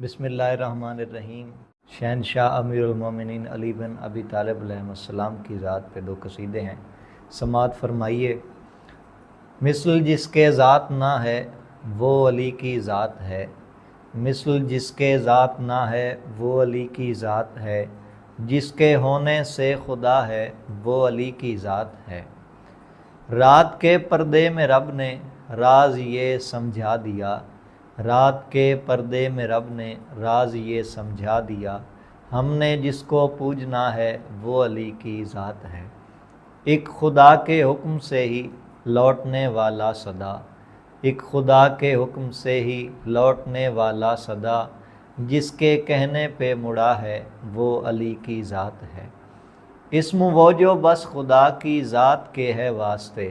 بسم اللہ الرحمن الرحیم۔ شہنشاہ امیر المومنین علی بن ابی طالب علیہ السلام کی ذات پہ دو قصیدے ہیں، سماعت فرمائیے۔ مثل جس کے ذات نہ ہے وہ علی کی ذات ہے، مثل جس کے ذات نہ ہے وہ علی کی ذات ہے، جس کے ہونے سے خدا ہے وہ علی کی ذات ہے۔ رات کے پردے میں رب نے راز یہ سمجھا دیا، رات کے پردے میں رب نے راز یہ سمجھا دیا، ہم نے جس کو پوجنا ہے وہ علی کی ذات ہے۔ ایک خدا کے حکم سے ہی لوٹنے والا صدا، ایک خدا کے حکم سے ہی لوٹنے والا صدا، جس کے کہنے پہ مڑا ہے وہ علی کی ذات ہے۔ اسم وہ جو بس خدا کی ذات کے ہے واسطے،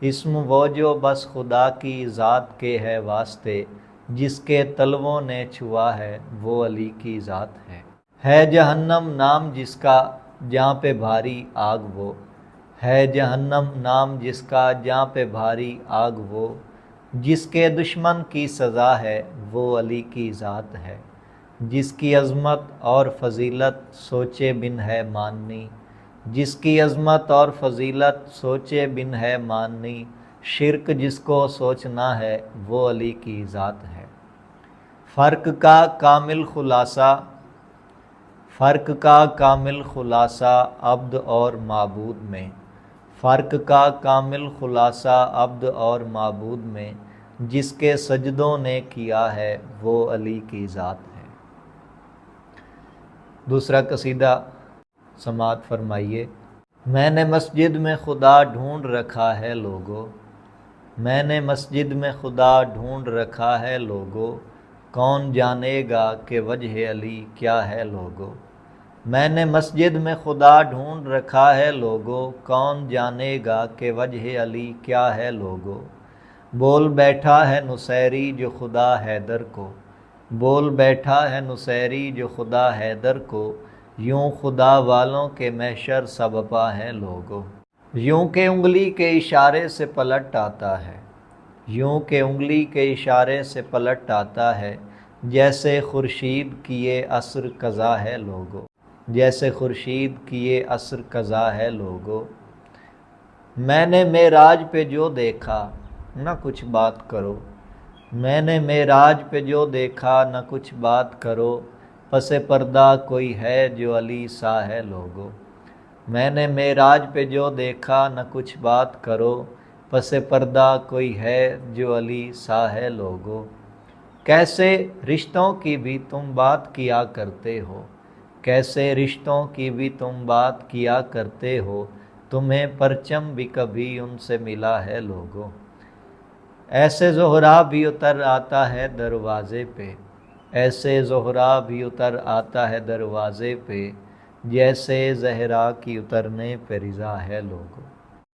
اسم وہ جو بس خدا کی ذات کے ہے واسطے، جس کے تلووں نے چھوا ہے وہ علی کی ذات ہے جہنم نام جس کا جہاں پہ بھاری آگ وہ، ہے جہنم نام جس کا جہاں پہ بھاری آگ وہ، جس کے دشمن کی سزا ہے وہ علی کی ذات ہے، جس کی عظمت اور فضیلت سوچے بن ہے ماننی، جس کی عظمت اور فضیلت سوچے بن ہے ماننی، شرک جس کو سوچنا ہے وہ علی کی ذات ہے۔ فرق کا کامل خلاصہ، فرق کا کامل خلاصہ عبد اور معبود میں، فرق کا کامل خلاصہ عبد اور معبود میں، جس کے سجدوں نے کیا ہے وہ علی کی ذات ہے۔ دوسرا قصیدہ سماعت فرمائیے۔ میں نے مسجد میں خدا ڈھونڈ رکھا ہے لوگو، میں نے مسجد میں خدا ڈھونڈ رکھا ہے لوگو، کون جانے گا کہ وجہ علی کیا ہے لوگو، میں نے مسجد میں خدا ڈھونڈ رکھا ہے لوگو، کون جانے گا کہ وجہ علی کیا ہے لوگو، بول بیٹھا ہے نصیری جو خدا حیدر کو، بول بیٹھا ہے نصیری جو خدا حیدر کو، یوں خدا والوں کے محشر سبپا ہے لوگو، یوں کہ انگلی کے اشارے سے پلٹ آتا ہے، یوں کہ انگلی کے اشارے سے پلٹ آتا ہے، جیسے خورشید کی یہ عصر قضا ہے لوگو، جیسے خورشید کی یہ عصر قضا ہے لوگو، میں نے معراج پہ جو دیکھا نہ کچھ بات کرو، میں نے معراج پہ جو دیکھا نہ کچھ بات کرو، پس پردہ کوئی ہے جو علی سا ہے لوگو، میں نے معراج پہ جو دیکھا نہ کچھ بات کرو، پس پردہ کوئی ہے جو علی سا ہے لوگو، کیسے رشتوں کی بھی تم بات کیا کرتے ہو، کیسے رشتوں کی بھی تم بات کیا کرتے ہو، تمہیں پرچم بھی کبھی ان سے ملا ہے لوگو، ایسے زہرا بھی اتر آتا ہے دروازے پہ، ایسے زہرا بھی اتر آتا ہے دروازے پہ، جیسے زہرا کی اترنے پہ رضا ہے لوگو۔